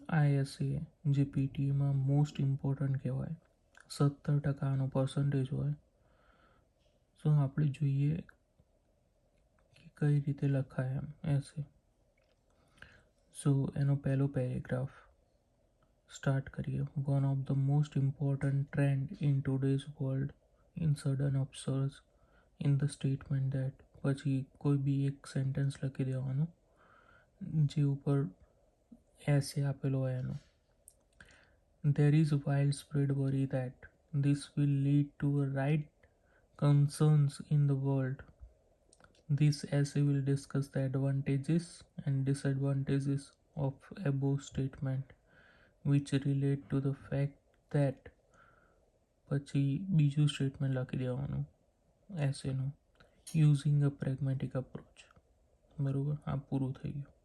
ISA જે પીટીમાં most important કહેવાય, 70% percentage હોય. સો આપણે જોઈએ કે કઈ રીતે લખાય એમ એસે. સો એનો પહેલો પેરેગ્રાફ સ્ટાર્ટ કરીએ. One of the most important trend in today's world in sudden observes in the statement that, પછી કોઈ બી એક સેન્ટેન્સ લખી દેવાનું જે ઉપર એસે આપેલો હોય એનું. There is widespread worry that this will lead to a right concerns in the world. This essay will discuss the advantages and disadvantages of above statement, which relate to the fact that પછી બીજું statement લખી દેવાનું એસેનું, using a પ્રેગ્મેટિક approach. બરાબર, આ પૂરું થઈ ગયું.